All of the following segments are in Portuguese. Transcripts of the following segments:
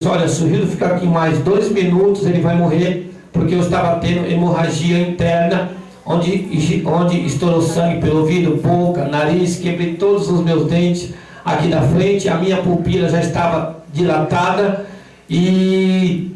olha, se o Rildo ficar aqui mais 2 minutos, ele vai morrer, porque eu estava tendo hemorragia interna, onde estourou sangue pelo ouvido, boca, nariz, quebrei todos os meus dentes aqui da frente, a minha pupila já estava dilatada e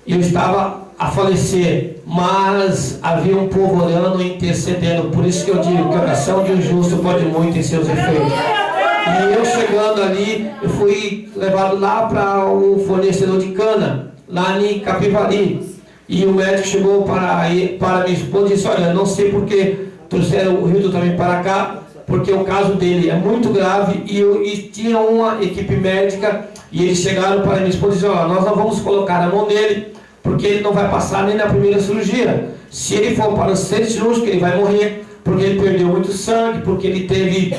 eu estava a falecer, mas havia um povo orando e intercedendo. Por isso que eu digo que a oração de um justo pode muito em seus efeitos. E eu chegando ali, eu fui levado lá para o fornecedor de cana, lá em Capivari. E o médico chegou para minha esposa e disse: olha, não sei porque trouxeram o Rildo também para cá, porque o caso dele é muito grave e tinha uma equipe médica, e eles chegaram para minha esposa e disseram: olha, nós não vamos colocar a mão nele, porque ele não vai passar nem na primeira cirurgia. Se ele for para o centro cirúrgico, ele vai morrer, porque ele perdeu muito sangue, porque ele teve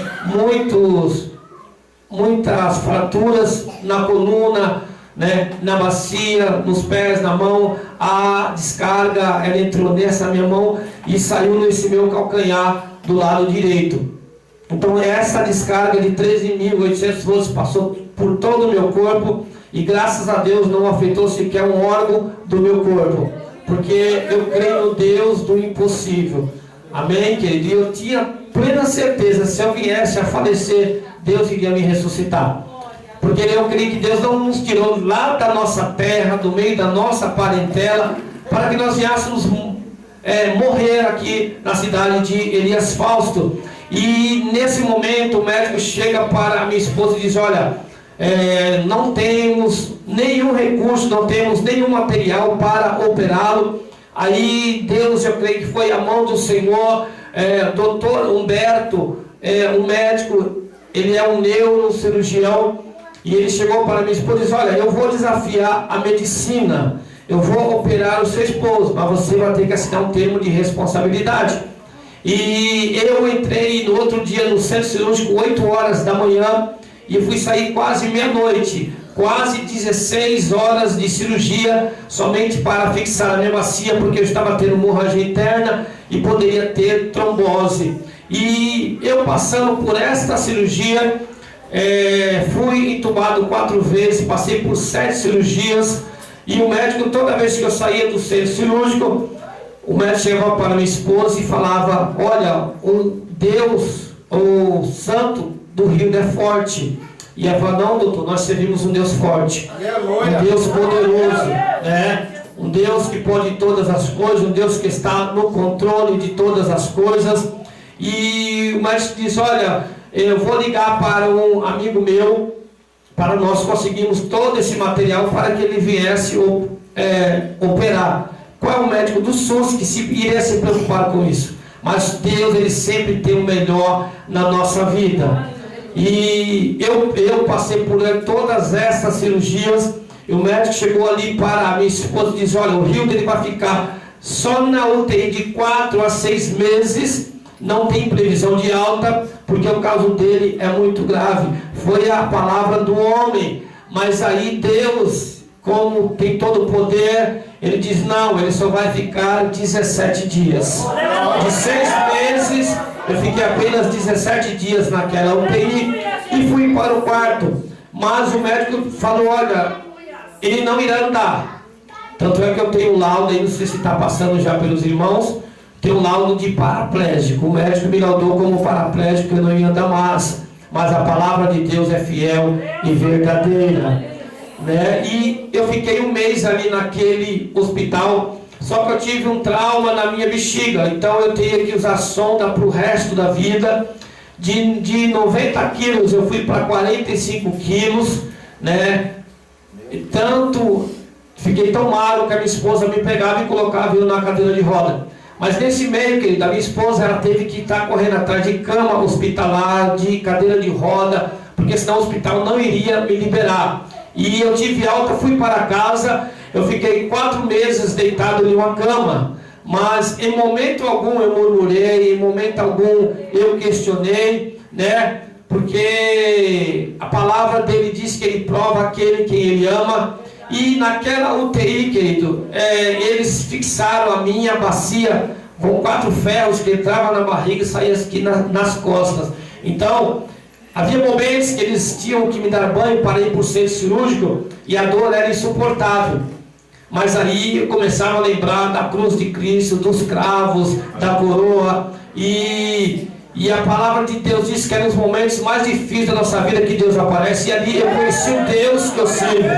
muitas fraturas na coluna, né, na bacia, nos pés, na mão. A descarga, ela entrou nessa minha mão e saiu nesse meu calcanhar do lado direito. Então essa descarga de 13.800 volts passou por todo o meu corpo e graças a Deus não afetou sequer um órgão do meu corpo, porque eu creio no Deus do impossível. Amém, querido? E eu tinha plena certeza, se eu viesse a falecer, Deus iria me ressuscitar. Porque eu creio que Deus não nos tirou lá da nossa terra, do meio da nossa parentela, para que nós viéssemos morrer aqui na cidade de Elias Fausto. E nesse momento o médico chega para a minha esposa e diz: olha, não temos nenhum recurso, não temos nenhum material para operá-lo. Aí Deus, eu creio que foi a mão do Senhor. Doutor Humberto, um médico, ele é um neurocirurgião, e ele chegou para minha esposa e disse: olha, eu vou desafiar a medicina, eu vou operar o seu esposo, mas você vai ter que assinar um termo de responsabilidade. E eu entrei no outro dia no centro cirúrgico 8 horas da manhã e fui sair quase meia-noite, quase 16 horas de cirurgia, somente para fixar a minha bacia, porque eu estava tendo hemorragia interna e poderia ter trombose. E eu, passando por esta cirurgia, fui entubado 4 vezes, passei por 7 cirurgias, e o médico, toda vez que eu saía do centro cirúrgico, o médico chegava para minha esposa e falava: olha, o Deus, o santo do Rildo é forte. E ela falava: não, doutor, nós servimos um Deus forte, um Deus poderoso, né? Um Deus que pode todas as coisas, um Deus que está no controle de todas as coisas. E o médico disse: olha, eu vou ligar para um amigo meu, para nós conseguirmos todo esse material para que ele viesse operar. Qual é o médico do SUS que iria se preocupar com isso? Mas Deus, ele sempre tem o melhor na nossa vida. E eu passei por todas essas cirurgias, e o médico chegou ali para a minha esposa e disse: olha, o Rildo, ele vai ficar só na UTI de 4 a 6 meses, não tem previsão de alta, porque o caso dele é muito grave. Foi a palavra do homem, mas aí Deus, como tem todo o poder, ele diz: não, ele só vai ficar 17 dias. De 6 meses, eu fiquei apenas 17 dias naquela UTI e fui para o quarto. Mas o médico falou: olha, ele não irá andar. Tanto é que eu tenho um laudo aí, não sei se está passando já pelos irmãos, tem um laudo de paraplégico. O médico me laudou como paraplégico, eu não ia andar mais. Mas a palavra de Deus é fiel e verdadeira, né? E eu fiquei 1 mês ali naquele hospital, só que eu tive um trauma na minha bexiga, então eu teria que usar sonda para o resto da vida. De 90 quilos eu fui para 45 quilos, né? E tanto, fiquei tão magro que a minha esposa me pegava e colocava eu na cadeira de roda. Mas nesse meio, querida, a minha esposa, ela teve que estar correndo atrás de cama hospitalar, de cadeira de roda, porque senão o hospital não iria me liberar. E eu tive alta, fui para casa, eu fiquei 4 meses deitado em uma cama, mas em momento algum eu murmurei, em momento algum eu questionei, né? Porque a palavra dele diz que ele prova aquele que ele ama. E naquela UTI, querido, eles fixaram a minha bacia com 4 ferros que entravam na barriga e saíam aqui nas costas. Então, Havia momentos que eles tinham que me dar banho para ir para o centro cirúrgico e a dor era insuportável. Mas aí eu começava a lembrar da cruz de Cristo, dos cravos, da coroa. E a palavra de Deus diz que é nos momentos mais difíceis da nossa vida que Deus aparece. E ali eu conheci o Deus que eu sirvo.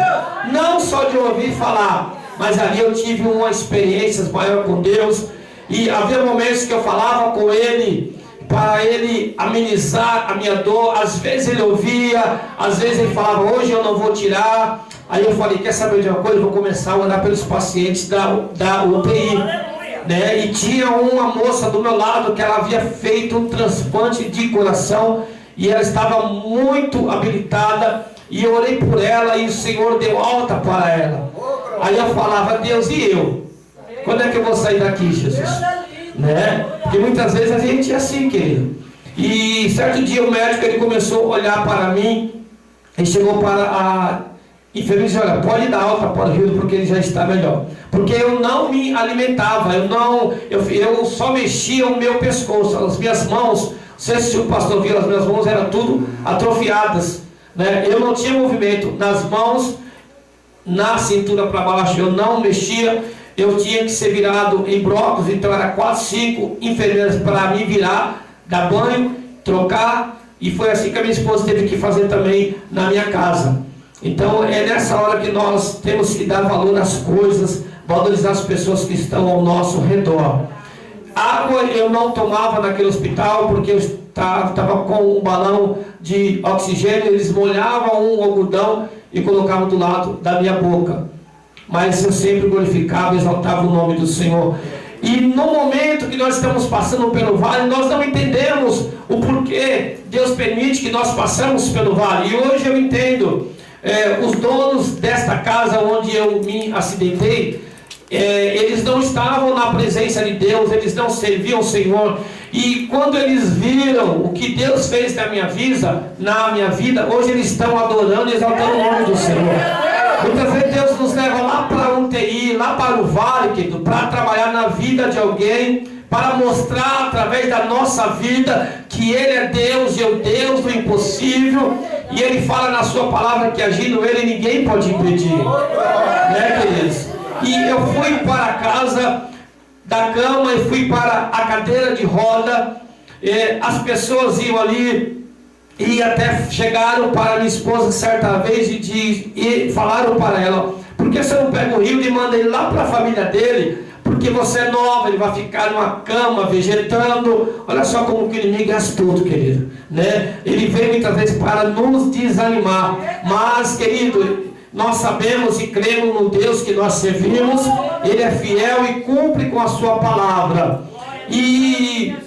Não só de ouvir falar, mas ali eu tive uma experiência maior com Deus. E havia momentos que eu falava com Ele, para Ele amenizar a minha dor. Às vezes Ele ouvia, às vezes Ele falava, hoje eu não vou tirar. Aí eu falei, quer saber de uma coisa? Eu vou começar a orar pelos pacientes da UTI, né? E tinha uma moça do meu lado que ela havia feito um transplante de coração e ela estava muito habilitada. E eu orei por ela e o Senhor deu alta para ela. Aí eu falava, Deus, e eu? Quando é que eu vou sair daqui, Jesus? Né? Porque muitas vezes a gente é assim, querido. E certo dia o médico ele começou a olhar para mim e chegou para a enfermeira e disse, olha, pode dar alta para o Rio porque ele já está melhor. Porque eu não me alimentava, eu só mexia o meu pescoço, as minhas mãos, não sei se o pastor viu, as minhas mãos eram tudo atrofiadas, né? Eu não tinha movimento nas mãos, na cintura para baixo eu não mexia. Eu tinha que ser virado em blocos, então era 4, 5 enfermeiras para me virar, dar banho, trocar, e foi assim que a minha esposa teve que fazer também na minha casa. Então é nessa hora que nós temos que dar valor às coisas, valorizar as pessoas que estão ao nosso redor. Água eu não tomava naquele hospital, porque eu estava com um balão de oxigênio, eles molhavam um algodão e colocavam do lado da minha boca. Mas eu sempre glorificava e exaltava o nome do Senhor. E no momento que nós estamos passando pelo vale, nós não entendemos o porquê Deus permite que nós passamos pelo vale. E hoje eu entendo, os donos desta casa onde eu me acidentei, eles não estavam na presença de Deus, eles não serviam o Senhor. E quando eles viram o que Deus fez na minha vida, hoje eles estão adorando e exaltando o nome do Senhor. Muitas vezes Deus nos leva lá para um TI, lá para o vale, querido, para trabalhar na vida de alguém, para mostrar através da nossa vida que Ele é Deus e é o Deus do impossível. E Ele fala na sua palavra que agindo Ele ninguém pode impedir, né, queridos? E eu fui para a casa da cama e fui para a cadeira de roda. As pessoas iam ali e até chegaram para minha esposa certa vez e falaram para ela, por que você não pega o Rio e manda ele lá para a família dele? Porque você é nova, ele vai ficar numa cama vegetando. Olha só como que o inimigo é astuto, querido, né? Ele vem muitas vezes para nos desanimar. Mas, querido, nós sabemos e cremos no Deus que nós servimos. Ele é fiel e cumpre com a sua palavra. E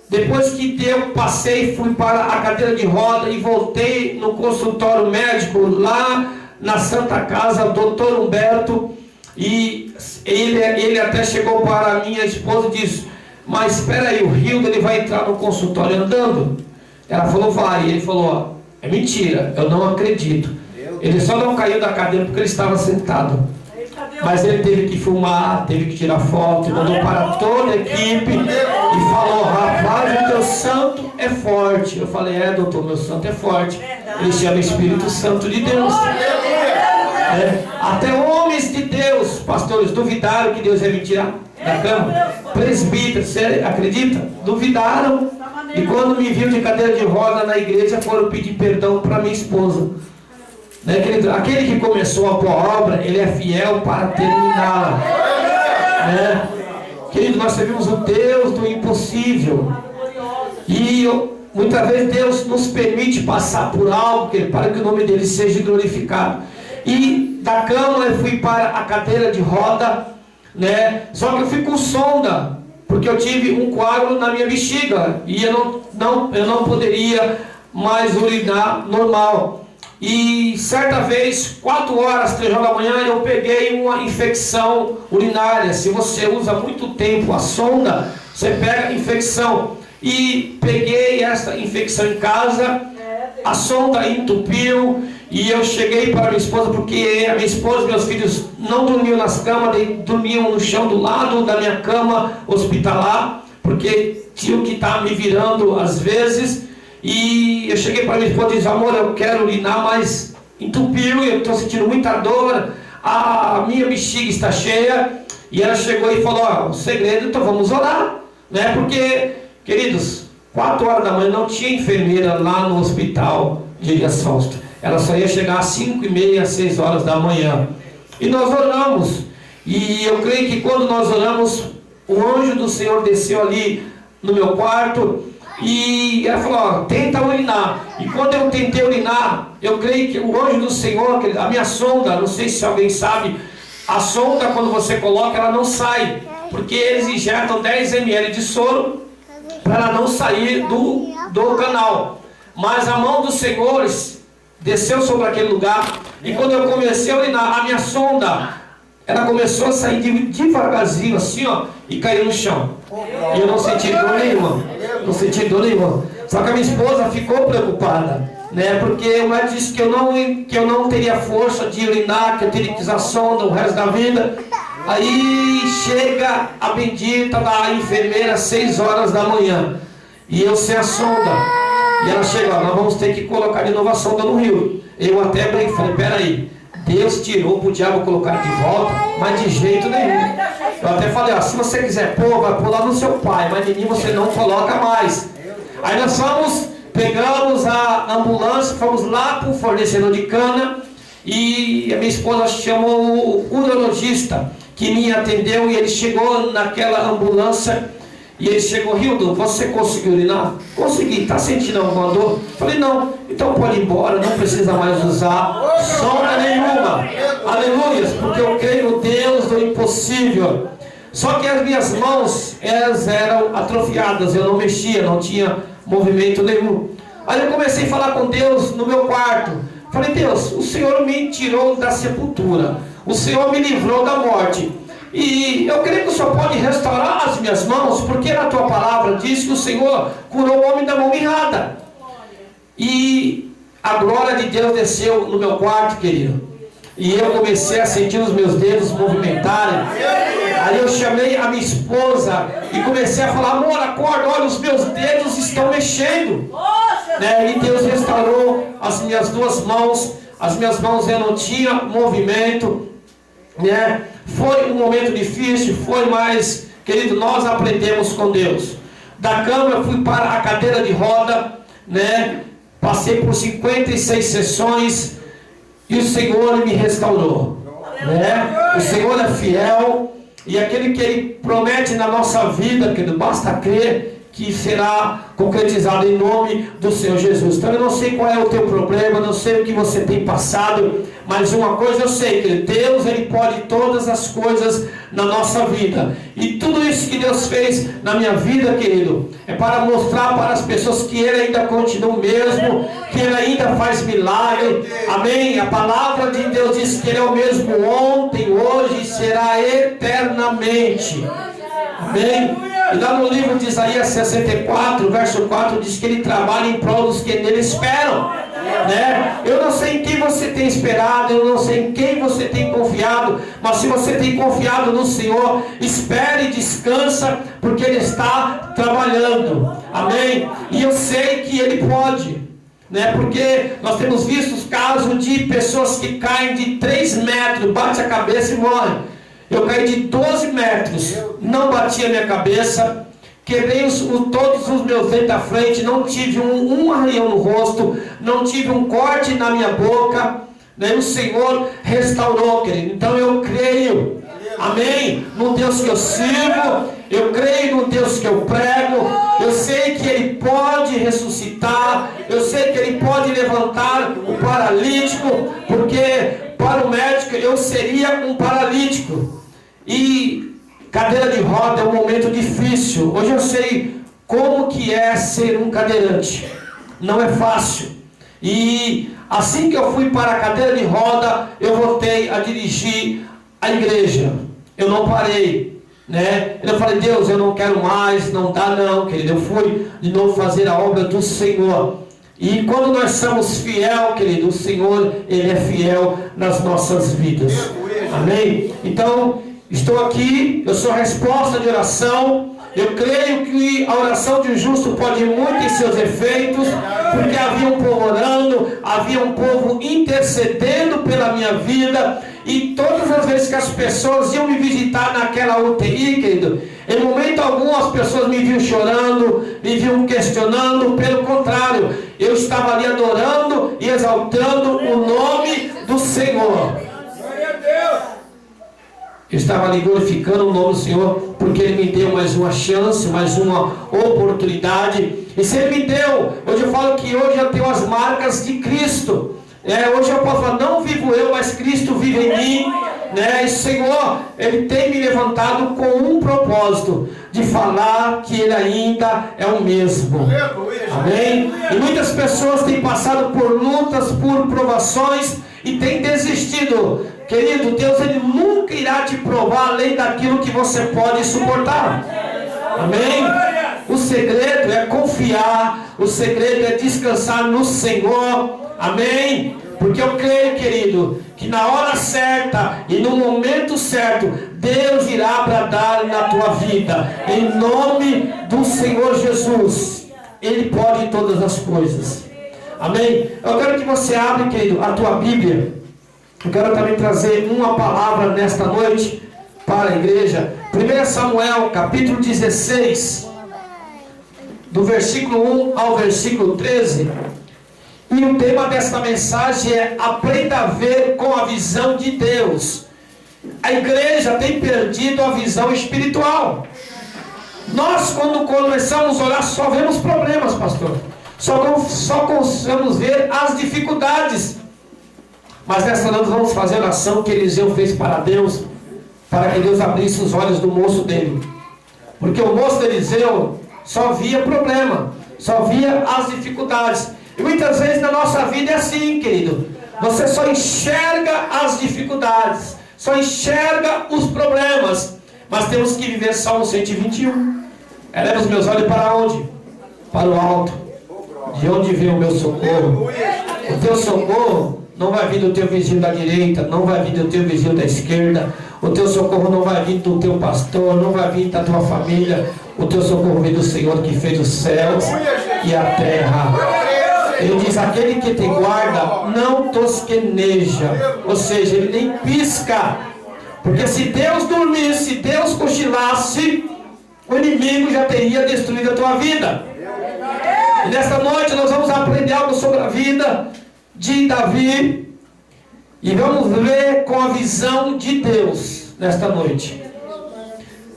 depois que eu passei, fui para a cadeira de roda e voltei no consultório médico lá na Santa Casa, doutor Humberto. E ele até chegou para a minha esposa e disse, mas espera aí, o Rildo ele vai entrar no consultório andando? Ela falou, vai. E ele falou, é mentira, eu não acredito. Ele só não caiu da cadeira porque ele estava sentado. Mas ele teve que filmar, teve que tirar foto, mandou para toda a equipe e falou, rapaz, o teu santo é forte. Eu falei, doutor, meu santo é forte. Ele chama Espírito Santo de Deus. Até homens de Deus, pastores, duvidaram que Deus ia me tirar da cama. Presbíteros, você acredita? Duvidaram. E quando me viu de cadeira de roda na igreja, foram pedir perdão para minha esposa. Né, querido? Aquele que começou a boa obra, ele é fiel para terminá-la. Né? Querido, nós servimos o Deus do impossível. E muitas vezes Deus nos permite passar por algo para que o nome dele seja glorificado. E da cama eu fui para a cadeira de roda, né? Só que eu fui com sonda, porque eu tive um coágulo na minha bexiga e eu não poderia mais urinar normal. E certa vez, 4 horas, 3 horas da manhã, eu peguei uma infecção urinária. Se você usa muito tempo a sonda, você pega infecção. E peguei essa infecção em casa, a sonda entupiu. E eu cheguei para minha esposa, porque a minha esposa e meus filhos não dormiam nas camas, dormiam no chão do lado da minha cama hospitalar, porque tinham que estar me virando às vezes. E eu cheguei para minha esposa e disse: amor, eu quero urinar, mas entupiu, eu estou sentindo muita dor, a minha bexiga está cheia. E ela chegou e falou: ó, o segredo, então vamos orar, né? Porque, queridos, 4 horas da manhã não tinha enfermeira lá no hospital de Elias Fausto. Ela só ia chegar às 5h30, 6 horas da manhã. E nós oramos. E eu creio que quando nós oramos, o anjo do Senhor desceu ali no meu quarto. E ela falou: ó, tenta urinar. E quando eu tentei urinar, eu creio que o anjo do Senhor, a minha sonda, não sei se alguém sabe, a sonda, quando você coloca, ela não sai, porque eles injetam 10 ml de soro para ela não sair do canal. Mas a mão do Senhor desceu sobre aquele lugar. E quando eu comecei a urinar, a minha sonda, ela começou a sair devagarzinho assim, ó, e caiu no chão. E eu não senti dor nenhuma. Não senti dor nenhuma. Só que a minha esposa ficou preocupada, né? Porque o médico disse que eu não teria força de urinar, que eu teria que usar sonda o resto da vida. Aí chega a bendita da enfermeira às 6 horas da manhã. E eu sem a sonda. E ela chega: ó, nós vamos ter que colocar de novo a sonda no rio. Eu até brinquei, falei: peraí, Deus tirou para o diabo colocar de volta, mas de jeito nenhum. Eu até falei: ó, se você quiser pôr, vai pôr lá no seu pai, mas em mim você não coloca mais. Aí nós pegamos a ambulância, fomos lá para o fornecedor de cana, e a minha esposa chamou o urologista que me atendeu, e ele chegou naquela ambulância, e ele chegou: Hildo, você conseguiu urinar? Consegui. Está sentindo alguma dor? Falei: não. Então pode ir embora, não precisa mais usar sonda nenhuma. Aleluia, porque eu creio no Deus do impossível. Só que as minhas mãos, elas eram atrofiadas, eu não mexia, não tinha movimento nenhum. Aí eu comecei a falar com Deus no meu quarto. Falei: Deus, o Senhor me tirou da sepultura, o Senhor me livrou da morte, e eu creio que o Senhor pode restaurar as minhas mãos, porque na tua palavra diz que o Senhor curou o homem da mão mirrada. E a glória de Deus desceu no meu quarto, querido, e eu comecei a sentir os meus dedos movimentarem. Aí eu chamei a minha esposa e comecei a falar: amor, acorda, olha, os meus dedos estão mexendo, né? E Deus restaurou as minhas 2 mãos. As minhas mãos, eu não tinha movimento, né? Foi um momento difícil, foi, mas, querido, nós aprendemos com Deus. Da cama eu fui para a cadeira de roda, né? Passei por 56 sessões, e o Senhor me restaurou, né? O Senhor é fiel, e aquele que Ele promete na nossa vida, querido, basta crer que será concretizado em nome do Senhor Jesus. Então eu não sei qual é o teu problema, não sei o que você tem passado, mas uma coisa eu sei, que Deus, Ele pode todas as coisas na nossa vida. E tudo isso que Deus fez na minha vida, querido, é para mostrar para as pessoas que Ele ainda continua o mesmo, que Ele ainda faz milagre. Amém? A palavra de Deus diz que Ele é o mesmo ontem, hoje e será eternamente. Amém? E lá no livro de Isaías 64, verso 4, diz que Ele trabalha em prol dos que nele esperam, né? Eu não sei em quem você tem esperado, eu não sei em quem você tem confiado, mas se você tem confiado no Senhor, espere e descansa, porque Ele está trabalhando. Amém? E eu sei que Ele pode, né? Porque nós temos visto os casos de pessoas que caem de 3 metros, bate a cabeça e morrem. Eu caí de 12 metros, não bati a minha cabeça, quebrei todos os meus dentes da frente, não tive um arranhão no rosto, não tive um corte na minha boca, né? O Senhor restaurou, querido. Então eu creio, amém, no Deus que eu sirvo, eu creio no Deus que eu prego, eu sei que Ele pode ressuscitar, eu sei que Ele pode levantar o paralítico, porque para o médico eu seria um paralítico. E cadeira de roda é um momento difícil. Hoje eu sei como que é ser um cadeirante. Não é fácil. E assim que eu fui para a cadeira de roda, eu voltei a dirigir a igreja. Eu não parei, né? Eu falei: Deus, eu não quero mais, não dá não, querido. Eu fui de novo fazer a obra do Senhor. E quando nós somos fiel, querido, o Senhor, Ele é fiel nas nossas vidas. Amém? Então, estou aqui, eu sou resposta de oração, Eu creio que a oração de um justo pode muito em seus efeitos, porque havia um povo orando, havia um povo intercedendo pela minha vida, e todas as vezes que as pessoas iam me visitar naquela UTI, querido, em momento algum as pessoas me viam chorando, me viam questionando. Pelo contrário, eu estava ali adorando e exaltando o nome do Senhor. Eu estava ali glorificando o nome do Senhor, porque Ele me deu mais uma chance, mais uma oportunidade. E se Ele me deu, hoje eu falo que hoje eu tenho as marcas de Cristo. Hoje eu posso falar, não vivo eu, mas Cristo vive em mim. E o Senhor, Ele tem me levantado com um propósito, de falar que Ele ainda é o mesmo. Amém? E muitas pessoas têm passado por lutas, por provações, e têm desistido. Querido, Deus, Ele nunca irá te provar além daquilo que você pode suportar. Amém? O segredo é confiar, o segredo é descansar no Senhor. Amém? Porque eu creio, querido, que na hora certa e no momento certo, Deus irá bradar na tua vida. Em nome do Senhor Jesus. Ele pode todas as coisas. Amém? Eu quero que você abra, querido, a tua Bíblia. Eu quero também trazer uma palavra nesta noite para a igreja. 1 Samuel, capítulo 16, do versículo 1 ao versículo 13. E o tema desta mensagem é: aprenda a ver com a visão de Deus. A igreja tem perdido a visão espiritual. Nós, quando começamos a orar, só vemos problemas, pastor. Só conseguimos ver as dificuldades. Mas nessa noite vamos fazer a oração que Eliseu fez para Deus, para que Deus abrisse os olhos do moço dele. Porque o moço de Eliseu só via problema, só via as dificuldades. E muitas vezes na nossa vida é assim, querido. Você só enxerga as dificuldades, só enxerga os problemas. Mas temos que viver Salmo 121. Eleva os meus olhos para onde? Para o alto. De onde vem o meu socorro? O teu socorro não vai vir do teu vizinho da direita, não vai vir do teu vizinho da esquerda. O teu socorro não vai vir do teu pastor, não vai vir da tua família. O teu socorro vem do Senhor que fez os céus e a terra. Ele diz: aquele que te guarda não tosqueneja, ou seja, ele nem pisca. Porque se Deus dormisse, se Deus cochilasse, o inimigo já teria destruído a tua vida. E nesta noite nós vamos aprender algo sobre a vida de Davi, e vamos ver com a visão de Deus nesta noite.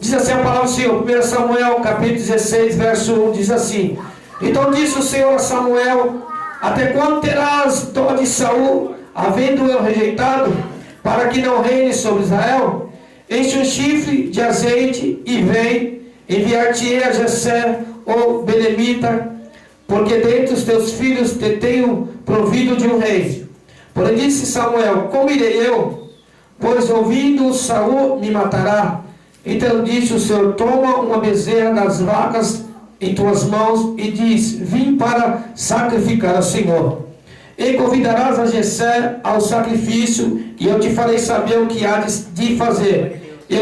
Diz assim a palavra do Senhor, 1 Samuel capítulo 16, verso 1, diz assim: então disse o Senhor a Samuel: até quando terás dó de Saul, havendo eu rejeitado, para que não reine sobre Israel? Enche um chifre de azeite e vem, enviar-te-ei a Jessé, o belemita, porque dentre os teus filhos te tenho provido de um rei. Porém disse Samuel: como irei eu? Pois ouvindo Saul me matará. Então disse o Senhor: toma uma bezerra das vacas em tuas mãos e diz: vim para sacrificar ao Senhor. E convidarás a Jessé ao sacrifício, e eu te farei saber o que há de fazer. E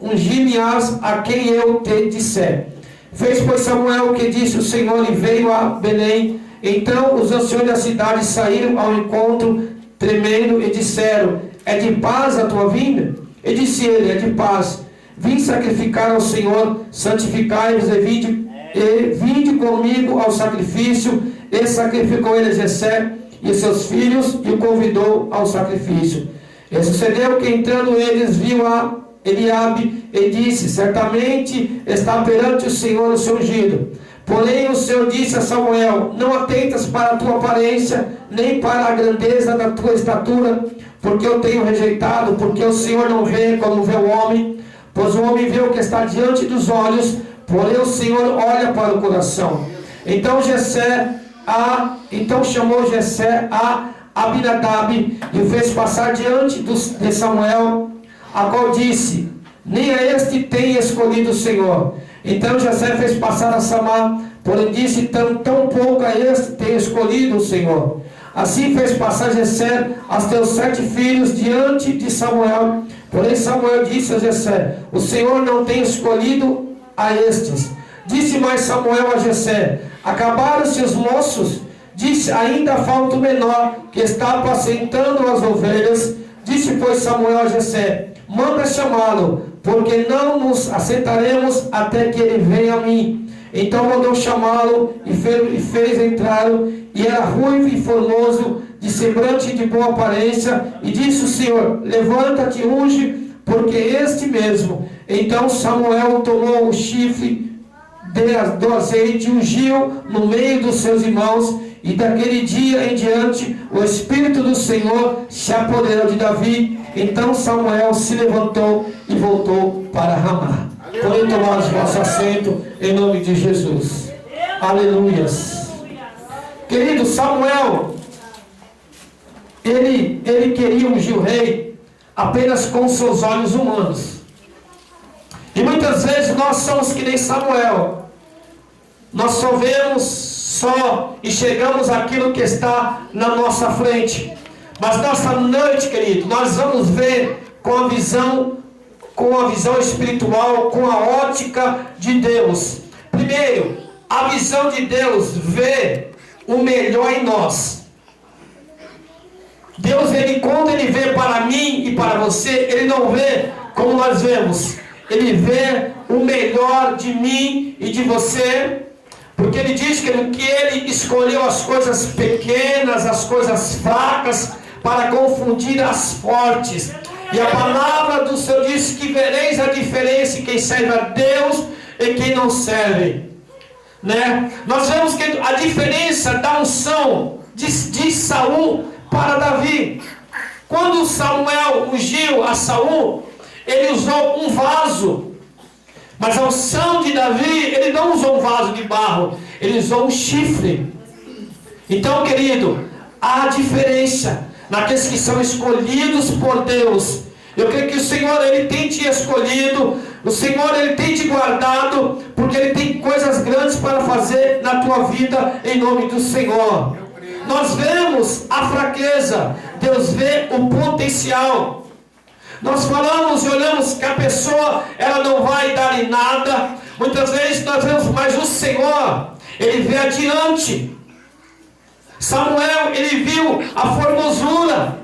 ungir-me-ás a quem eu te disser. Fez, pois, Samuel o que disse o Senhor, e veio a Belém. Então os anciões da cidade saíram ao encontro, tremendo, e disseram: é de paz a tua vinda? E disse ele: é de paz. Vim sacrificar ao Senhor, santificai-vos e vinde comigo ao sacrifício. E sacrificou ele a Jessé e seus filhos, e o convidou ao sacrifício. E sucedeu que, entrando eles, viu a Eliabe e disse: certamente está perante o Senhor o seu ungido. Porém o Senhor disse a Samuel: não atentas para a tua aparência, nem para a grandeza da tua estatura, porque eu tenho rejeitado, porque o Senhor não vê como vê o homem, pois o homem vê o que está diante dos olhos, porém o Senhor olha para o coração. Então chamou Jessé a Abinadab e o fez passar diante de Samuel, a qual disse: nem a este tem escolhido o Senhor. Então Jessé fez passar a Samar, porém disse: tão pouco a este tem escolhido o Senhor. Assim fez passar Jessé aos teus 7 filhos diante de Samuel. Porém Samuel disse a Jessé: o Senhor não tem escolhido a estes. Disse mais Samuel a Jessé: acabaram-se os moços? Disse: ainda falta o menor, que está apacentando as ovelhas. Disse, pois, Samuel a Jessé: manda chamá-lo, porque não nos assentaremos até que ele venha a mim. Então mandou chamá-lo e fez entrá-lo, e era ruivo e formoso, de semblante e de boa aparência, e disse o Senhor: levanta-te, unge, porque este mesmo. Então Samuel tomou o chifre do azeite e ungiu no meio dos seus irmãos, e daquele dia em diante o Espírito do Senhor se apoderou de Davi. Então Samuel se levantou e voltou para Ramá. Podem tomar o vosso assento em nome de Jesus. Aleluias. Querido, Samuel, ele queria ungir o rei apenas com seus olhos humanos. E muitas vezes nós somos que nem Samuel. Nós só vemos, e chegamos aquilo que está na nossa frente. Mas nessa noite, querido, nós vamos ver com a visão espiritual, com a ótica de Deus. Primeiro, a visão de Deus vê o melhor em nós. Deus, quando Ele vê para mim e para você, Ele não vê como nós vemos. Ele vê o melhor de mim e de você, porque Ele diz que Ele escolheu as coisas pequenas, as coisas fracas, para confundir as fortes. E a palavra do Senhor diz que vereis a diferença em quem serve a Deus e quem não serve, né? Nós vemos que a diferença da unção de Saul para Davi. Quando Samuel ungiu a Saul, ele usou um vaso. Mas a unção de Davi, ele não usou um vaso de barro, ele usou um chifre. Então, querido, há diferença naqueles que são escolhidos por Deus. Eu creio que o Senhor, Ele tem te escolhido, o Senhor, Ele tem te guardado, porque Ele tem coisas grandes para fazer na tua vida, em nome do Senhor. Nós vemos a fraqueza, Deus vê o potencial. Nós falamos e olhamos que a pessoa, ela não vai dar em nada. Muitas vezes nós vemos, mas o Senhor, Ele vê adiante. Samuel, ele viu a formosura,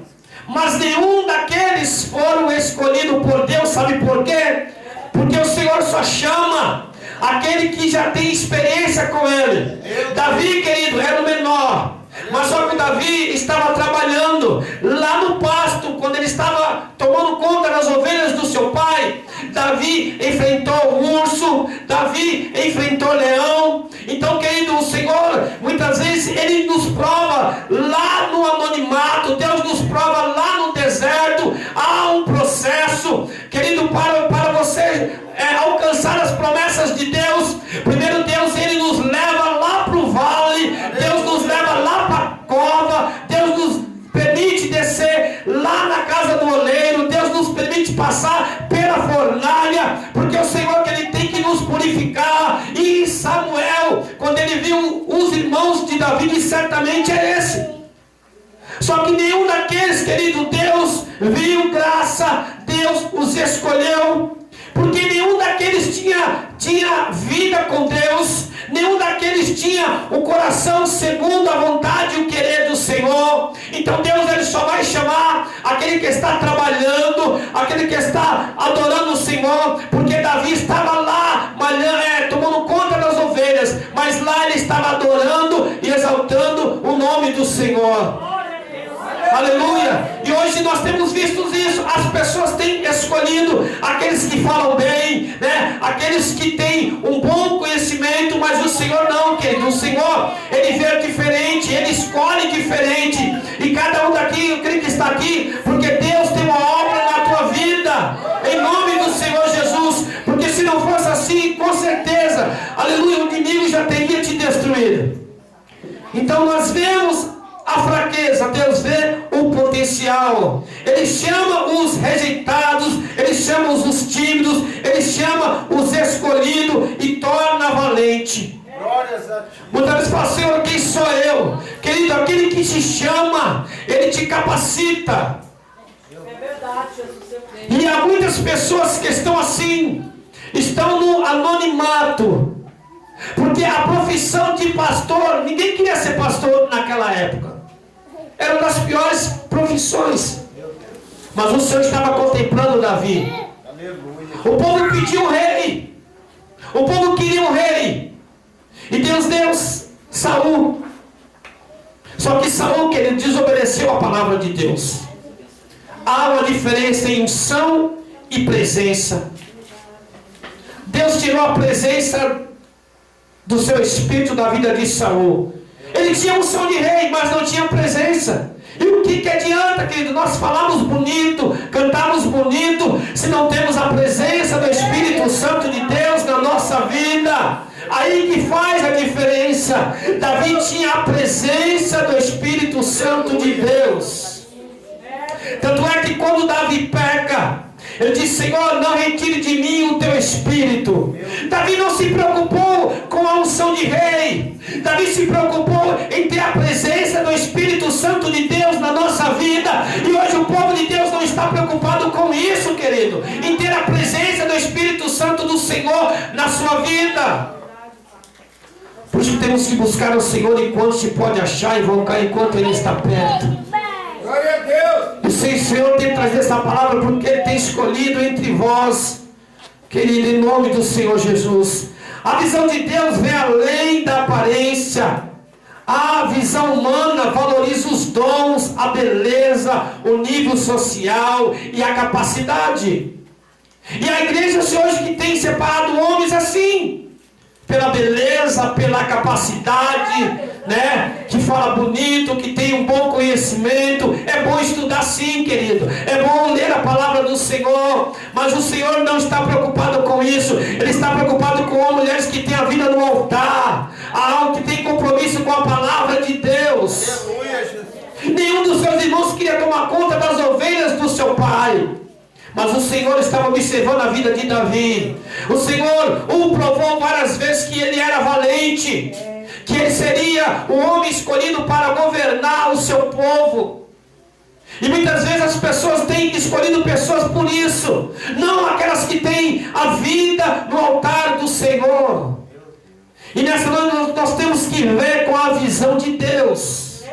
mas nenhum daqueles foram escolhidos por Deus. Sabe por quê? Porque o Senhor só chama aquele que já tem experiência com Ele. Davi, querido, era o menor, mas só que Davi estava trabalhando lá no pasto, quando ele estava tomando conta das ovelhas do seu pai. Davi enfrentou o urso, Davi enfrentou o leão. Então, querido, o Senhor, muitas vezes, Ele nos prova lá no anonimato, Deus nos prova lá no deserto. Há um processo, querido, para você alcançar as promessas de Deus. Primeiro, Deus, Ele nos leva lá para o vale, Deus nos leva lá para a cova, Deus nos permite descer lá na casa do oleiro, Deus nos permite passar pela fornalha, porque o Senhor, que Ele tem que nos purificar. E Samuel, quando ele viu os irmãos de Davi, disse: certamente é esse. Só que nenhum daqueles, querido, Deus viu graça, Deus os escolheu, porque nenhum daqueles tinha vida com Deus, nenhum daqueles tinha o coração segundo a vontade e o querer do Senhor. Então Deus, Ele só vai chamar aquele que está trabalhando, aquele que está adorando o Senhor, porque Davi estava lá tomando conta das ovelhas, mas lá ele estava adorando e exaltando o nome do Senhor. Aleluia. E hoje nós temos visto isso. As pessoas têm escolhido aqueles que falam bem, né? Aqueles que têm um bom conhecimento, mas o Senhor não, querido. O Senhor, Ele vê diferente, Ele escolhe diferente. E cada um daqui, eu creio que está aqui, porque Deus tem uma obra na tua vida, em nome do Senhor Jesus. Porque se não fosse assim, com certeza, aleluia, o inimigo já teria te destruído. Então nós vemos a fraqueza, Deus vê o potencial. Ele chama os rejeitados, Ele chama os tímidos, Ele chama os escolhidos e torna valente. Muitas vezes fala: Senhor, quem sou eu? Querido, aquele que te chama, Ele te capacita. É verdade, Jesus. E há muitas pessoas que estão assim. estão no anonimato. Porque a profissão de pastor, ninguém queria ser pastor naquela época. Era uma das piores profissões. Mas o Senhor estava contemplando Davi. O povo pediu um rei. O povo queria um rei. E Deus deu Saul. Só que Saul, que ele desobedeceu a palavra de Deus. Há uma diferença em unção e presença. Deus tirou a presença do seu espírito da vida de Saul. Ele tinha unção de rei, mas não tinha presença. E o que adianta, querido? Nós falamos bonito, cantamos bonito, se não temos a presença do Espírito Santo de Deus na nossa vida. Aí que faz a diferença. Davi tinha a presença do Espírito Santo de Deus. Tanto é que quando Davi peca, ele disse: Senhor, não retire de mim o teu espírito. Davi não se preocupou com a unção de rei. Davi se preocupou em ter a presença do Espírito Santo de Deus na nossa vida. E hoje o povo de Deus não está preocupado com isso, querido, em ter a presença do Espírito Santo do Senhor na sua vida. Por isso temos que buscar o Senhor enquanto se pode achar, e invocar enquanto Ele está perto. Glória a Deus. E o Senhor tem que trazer essa palavra porque Ele tem escolhido entre vós, querido, em nome do Senhor Jesus. A visão de Deus vem além da aparência. A visão humana valoriza os dons, a beleza, o nível social e a capacidade. E a igreja hoje que tem separado homens assim, pela beleza, pela capacidade, né? Que fala bonito, que tem um bom conhecimento. É bom estudar sim, querido. É bom ler a palavra do Senhor. Mas o Senhor não está preocupado com isso. Ele está preocupado com mulheres que têm a vida no altar, que tem compromisso com a palavra de Deus. Nenhum dos seus irmãos queria tomar conta das ovelhas do seu pai. Mas o Senhor estava observando a vida de Davi. O Senhor o provou várias vezes que ele era valente, que ele seria o homem escolhido para governar o seu povo. E muitas vezes as pessoas têm escolhido pessoas por isso, não aquelas que têm a vida no altar do Senhor. E nessa noite nós temos que ver com a visão de Deus.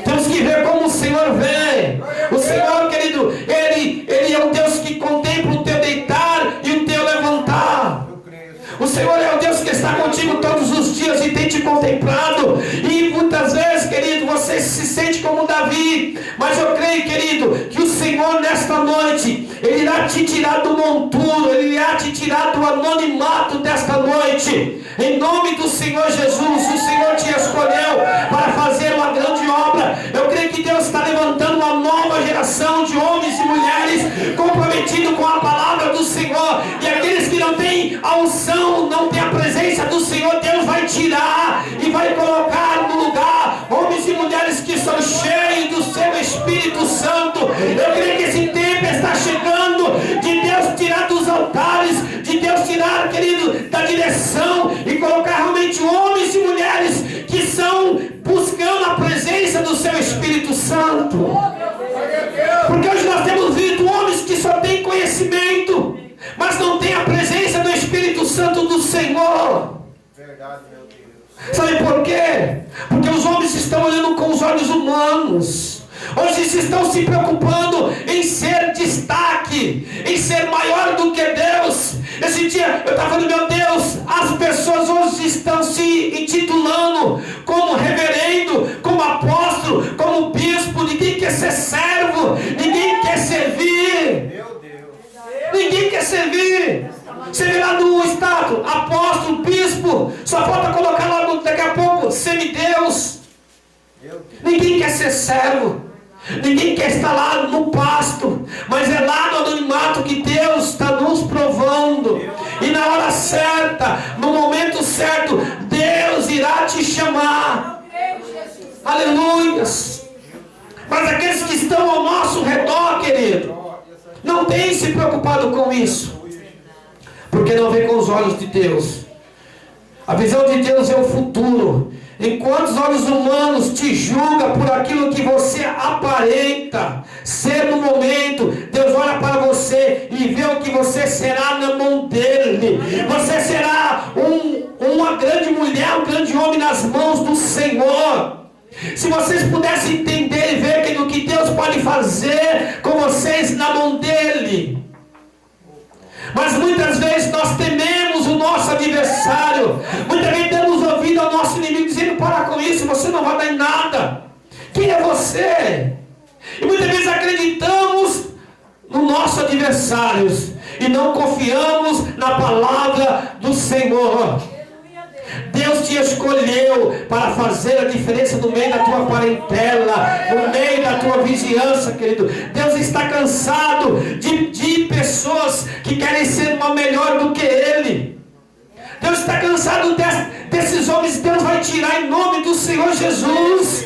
Temos que ver como o Senhor vê. O Senhor, querido, Ele é o Deus que contempla o teu deitar e o teu levantar. O Senhor é o Deus que está contigo todos os dias e tem te contemplado. E muitas vezes, querido, você se sente como Davi. Mas eu creio, querido, que o Senhor nesta noite, Ele irá te tirar do monturo, Ele irá te tirar do anonimato desta noite. Em nome do Senhor Jesus, o Senhor te escolheu para fazer uma grande obra. Eu creio que Deus está levantando uma nova geração de homens e mulheres comprometidos com a palavra do Senhor. E aqueles que não têm a unção, não têm a presença do Senhor, Deus vai tirar e vai colocar no lugar homens e mulheres que são cheios do seu Espírito Santo. Eu creio que esse tempo está chegando de Deus tirar dos altares, de Deus tirar, querido, da direção e colocar realmente homens e mulheres que são buscando a presença do seu Espírito Santo. Porque hoje nós temos visto homens que só têm conhecimento, mas não têm a presença do Espírito Santo do Senhor. Verdade, meu Deus. Sabe por quê? Porque os homens estão olhando com os olhos humanos. Hoje estão se preocupando em ser destaque, em ser maior do que Deus. Esse dia eu estava falando, meu Deus, as pessoas hoje estão se intitulando como reverendo, como apóstolo, como bispo. Ninguém quer ser servo, ninguém quer servir. Meu Deus. Ninguém quer servir. Você vê lá no status, apóstolo, bispo, só falta colocar lá daqui a pouco, semideus. Ninguém quer ser servo. Ninguém quer estar lá no pasto, mas é lá no anonimato que Deus está nos provando. E na hora certa, no momento certo, Deus irá te chamar. Aleluias. Mas aqueles que estão ao nosso redor, querido, não tem se preocupado com isso, porque não vê com os olhos de Deus. A visão de Deus é o futuro. Enquanto os olhos humanos te julgam por aquilo que você aparenta ser no momento, Deus olha para você e vê o que você será na mão dele. dele. Você será uma grande mulher, um grande homem nas mãos do Senhor. Se vocês pudessem entender e ver o que Deus pode fazer com vocês na mão dele. Mas muitas vezes nós tememos o nosso adversário. Muitas vezes damos ouvido ao nosso inimigo dizendo: para com isso, você não vai dar em nada. Quem é você? E muitas vezes acreditamos nos nossos adversários e não confiamos na palavra do Senhor. Deus te escolheu para fazer a diferença no meio da tua parentela, no meio da tua vizinhança, querido. Deus está cansado de pessoas que querem ser uma melhor do que Ele. Deus está cansado desses homens. Deus vai tirar em nome do Senhor Jesus.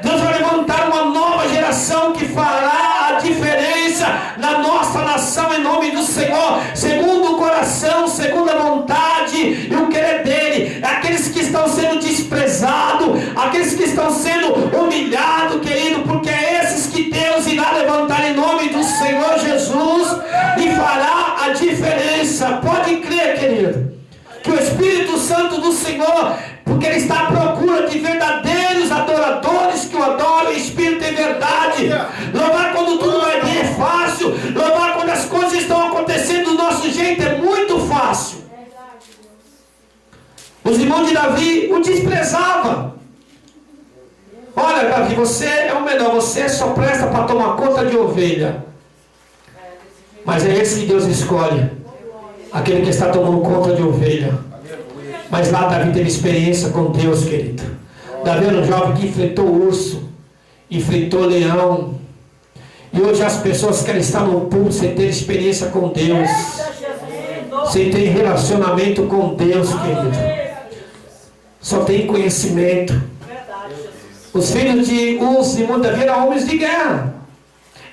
Deus vai levantar uma nova geração que fará a diferença na nossa nação em nome do Senhor, segundo o coração, segundo a vontade e o querer dele. Aqueles que estão sendo desprezados, aqueles que estão sendo humilhados, querido, porque é esses que Deus irá levantar em nome do Senhor Jesus e fará a diferença. Pode crer, querido, que o Espírito Santo do Senhor, porque Ele está à procura de verdadeiros adoradores que o adoram em espírito e verdade. Louvar quando tudo vai bem é fácil. Louvar quando as coisas estão acontecendo do nosso jeito é muito fácil. Os irmãos de Davi o desprezavam. Olha, Davi, você é o melhor, você só presta para tomar conta de ovelha. Mas é esse que Deus escolhe, aquele que está tomando conta de ovelha. Mas lá Davi teve experiência com Deus, querido. Davi era um jovem que enfrentou o urso, enfrentou o leão. E hoje as pessoas querem estar no púlpito sem ter experiência com Deus, sem ter relacionamento com Deus, querido. Só tem conhecimento. Os filhos de Uz e Davi eram homens de guerra.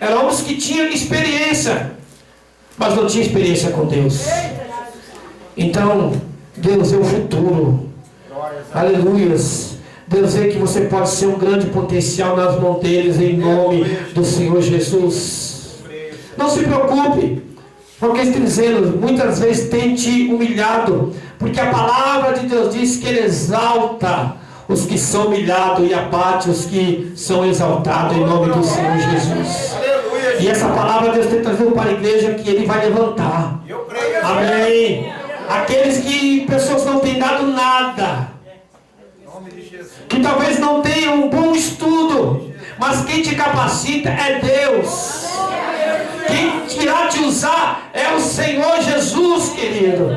Eram homens que tinham experiência, mas não tinham experiência com Deus. Então Deus é o futuro. Aleluias. Deus vê que você pode ser um grande potencial nas mãos deles, em nome do Senhor Jesus. Não se preocupe, porque está dizendo, muitas vezes tem te humilhado, porque a palavra de Deus diz que Ele exalta os que são humilhados e abate os que são exaltados, em nome do Senhor Jesus. E essa palavra Deus tem trazido para a igreja, que Ele vai levantar. Amém. Aqueles que pessoas não têm dado nada, que talvez não tenham um bom estudo, mas quem te capacita é Deus. Quem irá te usar é o Senhor Jesus, querido.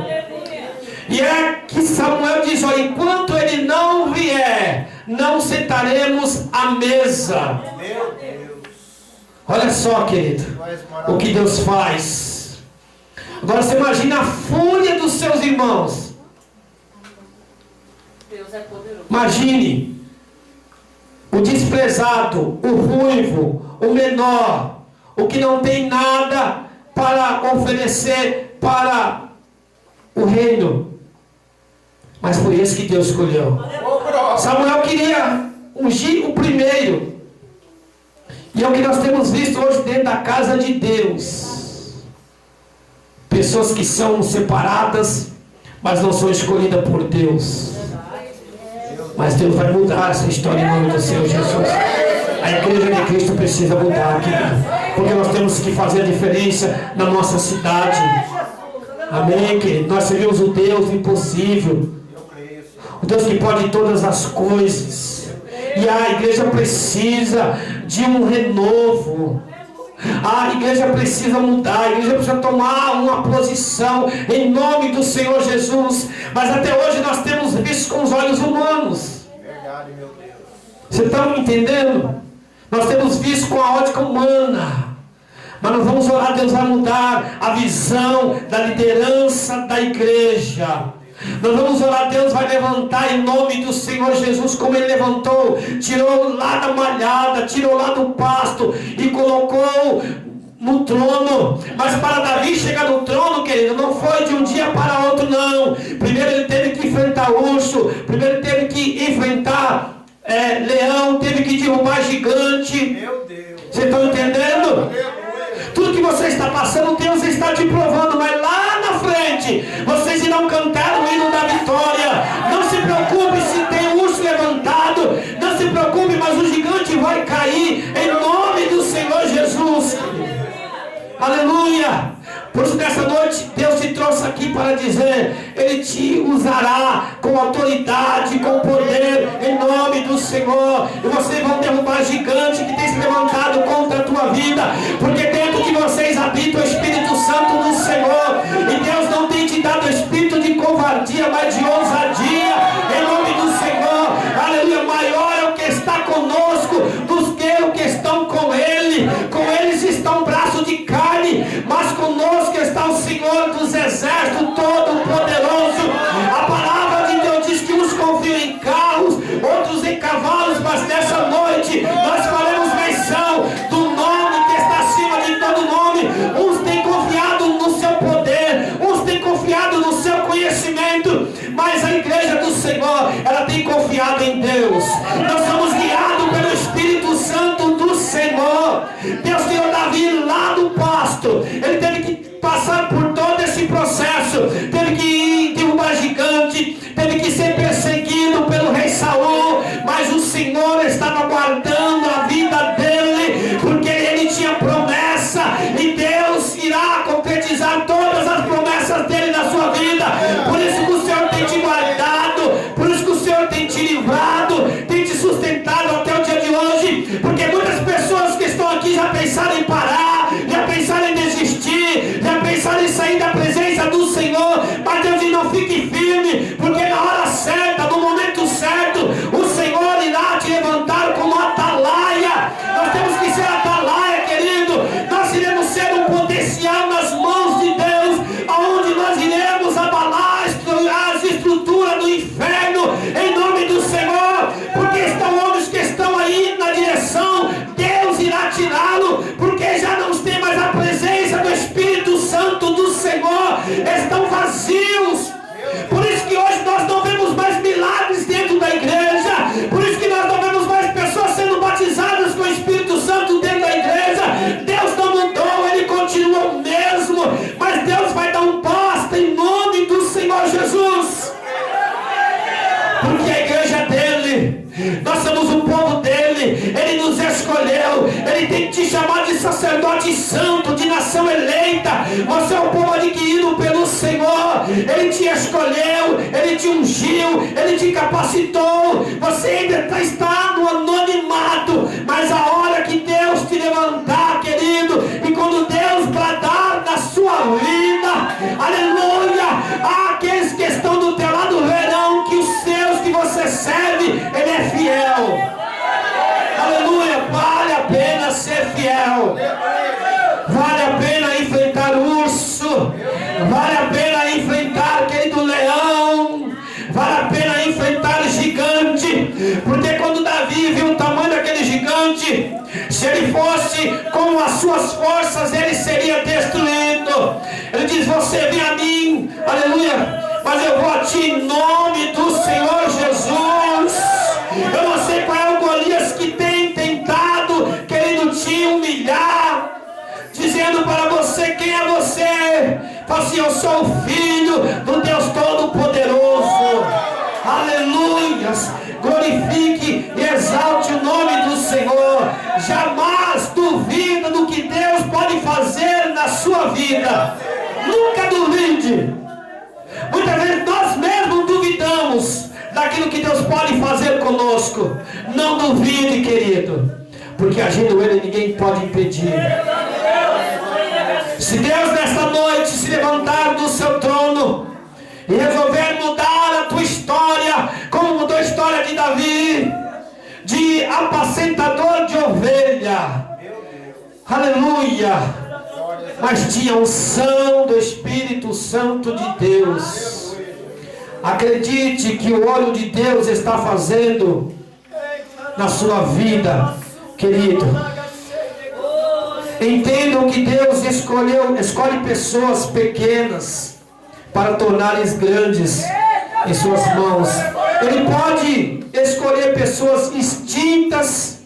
E é que Samuel diz: olha, enquanto ele não vier, não sentaremos à mesa. Olha só, querido, o que Deus faz. Agora você imagina a fúria dos seus irmãos. Deus é poderoso. Imagine o desprezado, o ruivo, o menor, o que não tem nada para oferecer para o reino. Mas foi esse que Deus escolheu. Samuel queria ungir o primeiro. E é o que nós temos visto hoje dentro da casa de Deus. Pessoas que são separadas, mas não são escolhidas por Deus. Mas Deus vai mudar essa história em nome do Senhor Jesus. A igreja de Cristo precisa mudar aqui, porque nós temos que fazer a diferença na nossa cidade. Amém, querido? Nós servimos o Deus impossível, o Deus que pode todas as coisas. E a igreja precisa de um renovo. A igreja precisa mudar, a igreja precisa tomar uma posição em nome do Senhor Jesus. Mas até hoje nós temos visto com os olhos humanos. Verdade, meu Deus. Vocês estão entendendo? Nós temos visto com a ótica humana. Mas nós vamos orar, Deus vai mudar a visão da liderança da igreja. Nós vamos orar, Deus vai levantar em nome do Senhor Jesus, como Ele levantou, tirou lá da malhada, tirou lá do pasto e colocou no trono. Mas para Davi chegar no trono, querido, não foi de um dia para outro, não. Primeiro ele teve que enfrentar urso, primeiro ele teve que enfrentar leão, teve que derrubar gigante. Meu Deus. Vocês estão entendendo? Tudo que você está passando, Deus está te provando, mas lá na frente, você Aleluia. Por isso nessa noite Deus te trouxe aqui para dizer: Ele te usará com autoridade, com poder, em nome do Senhor. E vocês vão derrubar gigante que tem se levantado contra a tua vida, porque dentro de vocês habita o Espírito Santo do Senhor. E Deus não tem te dado espírito de covardia, mas de ousadia, em nome do Senhor. Aleluia. Maior é o que está conosco dos que o que estão com Ele. Com eles está um braço de carne, mas conosco está o Senhor dos exércitos todo-poderoso. A palavra de Deus diz que uns confiam em carros, outros em cavalos, mas nessa noite nós faremos menção do nome que está acima de todo nome. Uns têm confiado no seu poder, uns têm confiado no seu conhecimento, mas a igreja do Senhor, ela tem confiado em Deus. Nós somos guiados pelo Espírito Santo do Senhor. Deus tirou Davi lá do pasto, ele teve que passar por todo esse processo, teve que derrubar gigante, teve que ser perseguido pelo rei Saul, mas o Senhor estava guardando a vida dele, porque ele tinha promessa, e Deus irá concretizar todas as promessas dele na sua vida. Por isso que o Senhor tem te guardado, por isso que o Senhor tem te livrado, tem te sustentado até o dia de hoje, porque muitas pessoas que estão aqui já pensaram em parar, já pensaram em desistir, já pensaram em sair da presença do Senhor, mas Deus diz: não fique firme, porque na hora certa, no momento certo, o Senhor irá te levantar como atalaia. Nós temos que ser atalaia, querido. Nós iremos ser um potencial nas mãos de Deus, aonde nós iremos abalar as estruturas do inferno, em nome do Senhor, porque estão homens que estão aí na direção, Deus irá tirá-lo, porque já não tem mais a presença do Espírito Santo do Senhor, estão vazios. Por isso que hoje nós não vemos mais milagres dentro da igreja, por isso que nós não vemos mais pessoas sendo batizadas com o Espírito Santo dentro da igreja. Deus não mudou, Ele continua o mesmo, mas Deus vai dar um basta em nome do Senhor Jesus, porque a igreja é dele, nós somos o povo dele, Ele nos escolheu, Ele tem que te chamar de sacerdote santo, de nação eleita. Você é um povo adquirido pelo Senhor, Ele te escolheu, Ele te ungiu, Ele te capacitou. Você ainda está no anonimato, mas a hora que Deus te levantar, querido, e quando Deus bradar na sua vida, aleluia, aqueles que estão do teu lado verão que os seus que você serve, Ele é fiel. Aleluia, vale a pena ser fiel, vale a pena enfrentar o urso, vale a pena enfrentar, querido, leão, vale a pena enfrentar o gigante, porque quando Davi viu o tamanho daquele gigante, se ele fosse com as suas forças, ele seria destruído. Ele diz: você vem a mim, aleluia, mas eu vou a ti em nome do Senhor Jesus. Eu não sei qual é o Golias que tem tentado, querendo te humilhar, dizendo para você: quem é você? Fala assim: eu sou o filho do Deus Todo-Poderoso. Aleluias. Glorifique e exalte o nome do Senhor. Jamais duvida do que Deus pode fazer na sua vida. Nunca duvide. Muitas vezes nós mesmos duvidamos daquilo que Deus pode fazer conosco. Não duvide, querido, porque agindo Ele ninguém pode impedir. Se Deus nesta noite se levantar do seu trono e resolver mudar a tua história, como mudou a história de Davi, de apacentador de ovelha, aleluia, mas tinha unção do Espírito Santo de Deus. Acredite que o olho de Deus está fazendo na sua vida, querido. Entendam que Deus escolhe pessoas pequenas para torná-las grandes em suas mãos. Ele pode escolher pessoas extintas,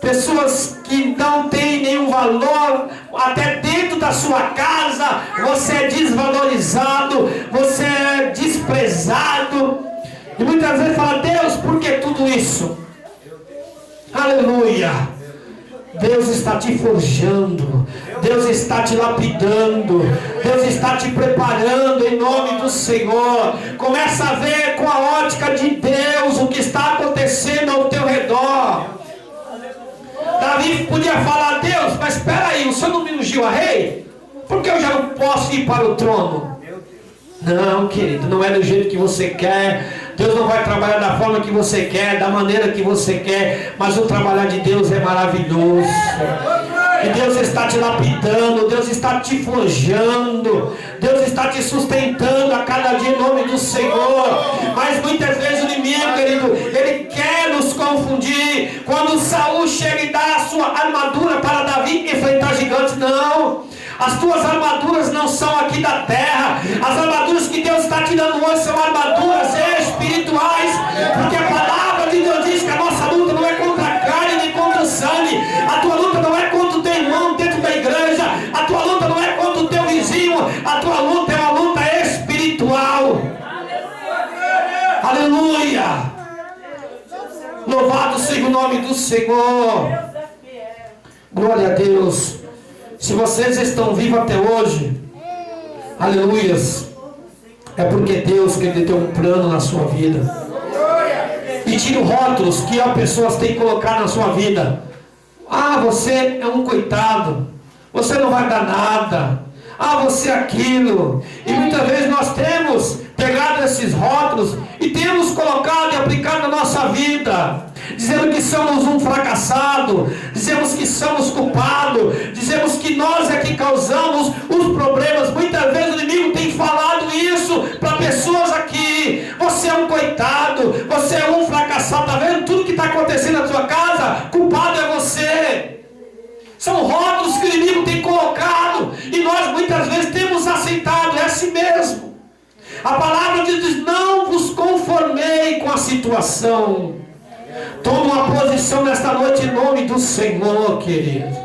pessoas que não têm nenhum valor. Até dentro da sua casa você é desvalorizado, você é desprezado, e muitas vezes fala: Deus, por que tudo isso? Aleluia. Deus está te forjando, Deus está te lapidando, Deus está te preparando em nome do Senhor. Começa a ver com a ótica de Deus o que está acontecendo ao teu redor. Davi podia falar: Deus, mas espera aí, o Senhor não me ungiu a rei? Por que eu já não posso ir para o trono? Não, querido, não é do jeito que você quer. Deus não vai trabalhar da forma que você quer, da maneira que você quer, mas o trabalhar de Deus é maravilhoso. E Deus está te lapidando, Deus está te forjando, Deus está te sustentando a cada dia em nome do Senhor. Mas muitas vezes o inimigo, querido, ele quer nos confundir. Quando Saul chega e dá a sua armadura para Davi enfrentar gigantes, não. As tuas armaduras não são aqui da terra. As armaduras que Deus está te dando hoje são armaduras espirituais, porque a palavra de Deus diz que a nossa luta não é contra a carne nem contra o sangue. A tua luta não é contra o teu irmão dentro da igreja. A tua luta não é contra o teu vizinho. A tua luta é uma luta espiritual. Aleluia! Louvado seja o nome do Senhor. Glória a Deus. Se vocês estão vivos até hoje, aleluias, é porque Deus quer ter um plano na sua vida. E tira os rótulos que as pessoas têm que colocar na sua vida. Ah, você é um coitado, você não vai dar nada, ah, você é aquilo. E muitas vezes nós temos pegado esses rótulos e temos colocado e aplicado na nossa vida, dizendo que somos um fracassado, dizemos que somos culpados, dizemos que nós é que causamos os problemas. Muitas vezes o inimigo tem falado isso para pessoas aqui: você é um coitado, você é um fracassado. Está vendo tudo que está acontecendo na sua casa? Culpado é você. São rótulos que o inimigo tem colocado e nós muitas vezes temos aceitado. É assim mesmo. A palavra de Deus diz: não vos conformei com a situação. Toma uma posição nesta noite em nome do Senhor, querido.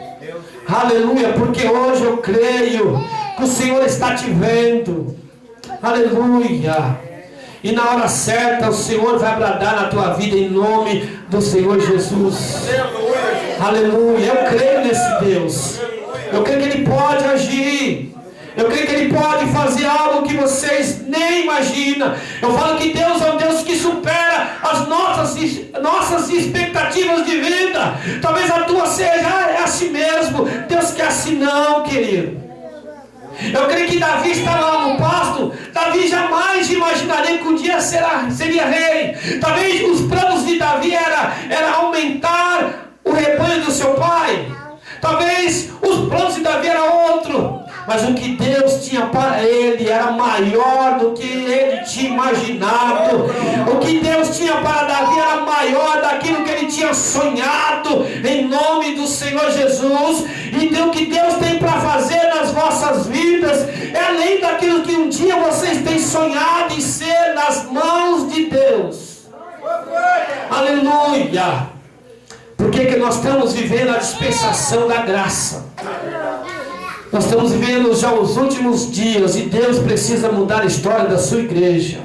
Aleluia, porque hoje eu creio que o Senhor está te vendo. Aleluia. E na hora certa o Senhor vai bradar na tua vida em nome do Senhor Jesus. Aleluia. Eu creio nesse Deus. Eu creio que Ele pode agir. Eu creio que Ele pode fazer algo que vocês nem imaginam. Eu falo que Deus é um Deus que supera as nossas expectativas de vida. Talvez a tua seja: é assim mesmo. Deus quer assim. Não, querido. Eu creio que Davi estava lá no pasto. Davi jamais imaginaria que um dia seria rei. Talvez os planos de Davi era aumentar o rebanho do seu pai. Talvez os planos de Davi eram outro. Mas o que Deus tinha para ele era maior do que ele tinha imaginado. O que Deus tinha para Davi era maior daquilo que ele tinha sonhado, em nome do Senhor Jesus. Então o que Deus tem para fazer nas vossas vidas é além daquilo que um dia vocês têm sonhado em ser nas mãos de Deus. Aleluia. Porque que nós estamos vivendo a dispensação da graça. Nós estamos vivendo já os últimos dias e Deus precisa mudar a história da sua igreja.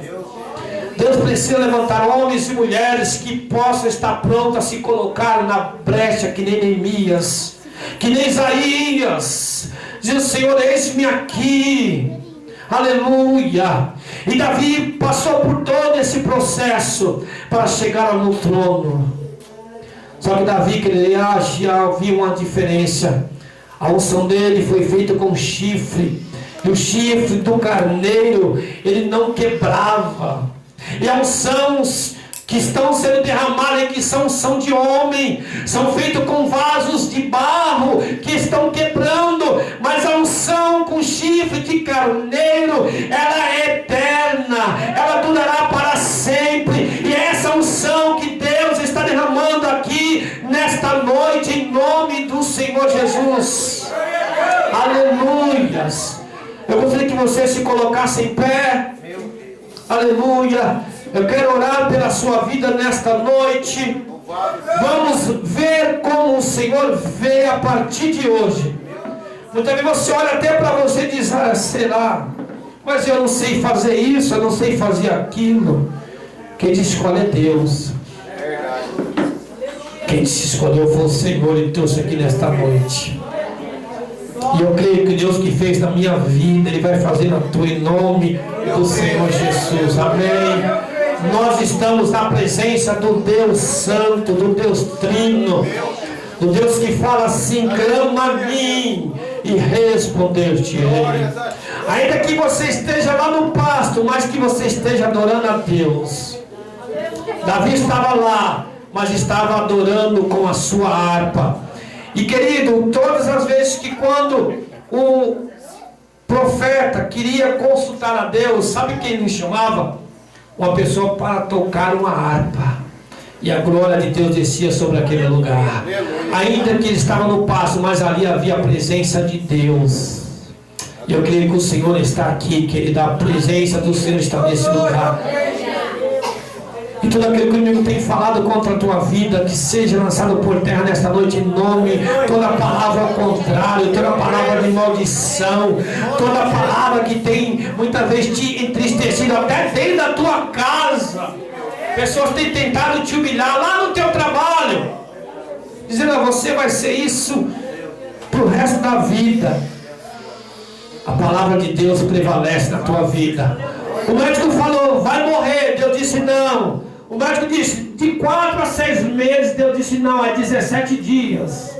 Deus precisa levantar homens e mulheres que possam estar prontos a se colocar na brecha, que nem Neemias, que nem Isaías. Diz o Senhor: eis-me aqui. Aleluia. E Davi passou por todo esse processo para chegar no trono. Só que Davi, já havia uma diferença. A unção dele foi feita com chifre. E o chifre do carneiro, ele não quebrava. E a unção que estão sendo derramadas aqui são unção de homem. São feitos com vasos de barro que estão quebrando. Mas a unção com chifre de carneiro, ela é eterna. Ela durará para sempre. E essa unção que Deus está derramando aqui nesta noite, em nome do Senhor Jesus. Aleluias. Eu gostaria que você se colocasse em pé. Aleluia. Eu quero orar pela sua vida nesta noite. Vamos ver como o Senhor vê a partir de hoje. Muitas vezes você olha até para você e diz: será? Mas eu não sei fazer isso, eu não sei fazer aquilo. Quem escolhe é Deus. Quem te escolheu foi o Senhor e trouxe aqui nesta noite. E eu creio que Deus que fez na minha vida, Ele vai fazer na tua, em nome do Senhor Jesus. Amém. Nós estamos na presença do Deus Santo, do Deus Trino, do Deus que fala assim: clama a mim e responder-te-ei. Ainda que você esteja lá no pasto, mas que você esteja adorando a Deus. Davi estava lá, mas estava adorando com a sua harpa. E querido, todas as vezes que quando o profeta queria consultar a Deus, sabe quem ele chamava? Uma pessoa para tocar uma harpa. E a glória de Deus descia sobre aquele lugar. Ainda que ele estava no pasto, mas ali havia a presença de Deus. E eu creio que o Senhor está aqui, querido. A presença do Senhor está nesse lugar. E tudo aquilo que o inimigo tem falado contra a tua vida, que seja lançado por terra nesta noite em nome. Toda palavra ao contrário, toda palavra de maldição, toda palavra que tem muitas vezes te entristecido até dentro da tua casa. Pessoas têm tentado te humilhar lá no teu trabalho, dizendo a você vai ser isso para o resto da vida. A palavra de Deus prevalece na tua vida. O médico falou, vai morrer. Deus disse não. O médico disse, de 4 a 6 meses. Deus disse não, é 17 dias.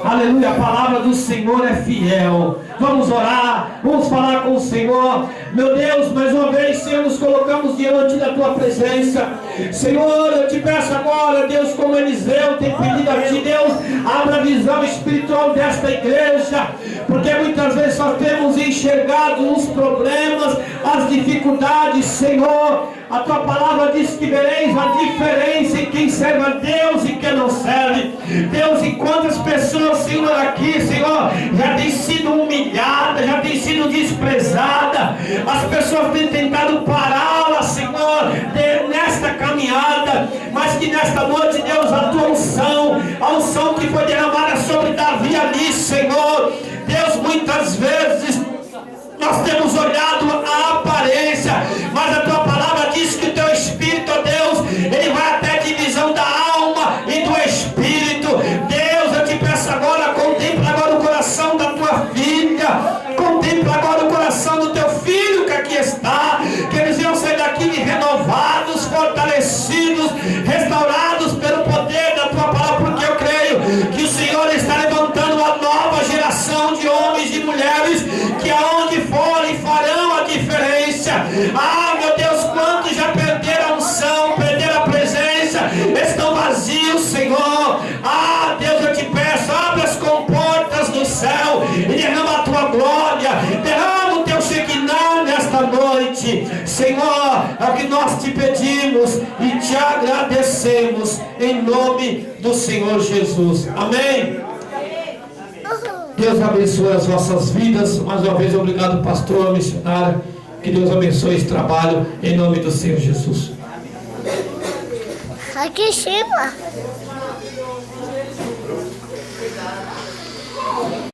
Aleluia, a palavra do Senhor é fiel. Vamos orar, vamos falar com o Senhor. Meu Deus, mais uma vez, Senhor, nos colocamos diante da tua presença. Senhor, eu te peço agora, Deus, como Eliseu tem pedido a ti, Deus, abra a visão espiritual desta igreja, porque muitas vezes só temos enxergado os problemas, as dificuldades. Senhor, a tua palavra diz que vereis a diferença em quem serve a Deus e quem não serve. Deus, e quantas pessoas, Senhor, aqui, Senhor, já tem sido humilhada, já tem sido desprezada. As pessoas têm tentado pará-la, Senhor, nesta caminhada, mas que nesta noite, Deus, a tua unção, a unção que foi derramada sobre Davi ali, Senhor, Deus, muitas vezes nós temos olhado a aparência, mas a tua palavra diz que o teu Espírito, ó Deus, ele vai até a divisão da alma e do Espírito. Deus, eu te peço agora, contempla agora o coração da tua filha, contempla agora o coração do teu filho que aqui está, que eles iam sair daqui renovados, fortalecidos, restaurados pelo poder da tua palavra, porque eu creio que o Senhor está levantando uma nova geração de homens e mulheres que aonde forem farão a diferença. Ah, meu Deus, quantos já perderam a unção, perderam a presença, estão vazios, Senhor. Ah, Deus, eu te peço, abre as comportas do céu e derrama a tua glória, derrama o teu Shekinah nesta noite, Senhor. É o que nós te pedimos e te agradecemos em nome do Senhor Jesus. Amém. Deus abençoe as vossas vidas. Mais uma vez, obrigado, pastor, missionário. Que Deus abençoe esse trabalho em nome do Senhor Jesus. Aqui em cima.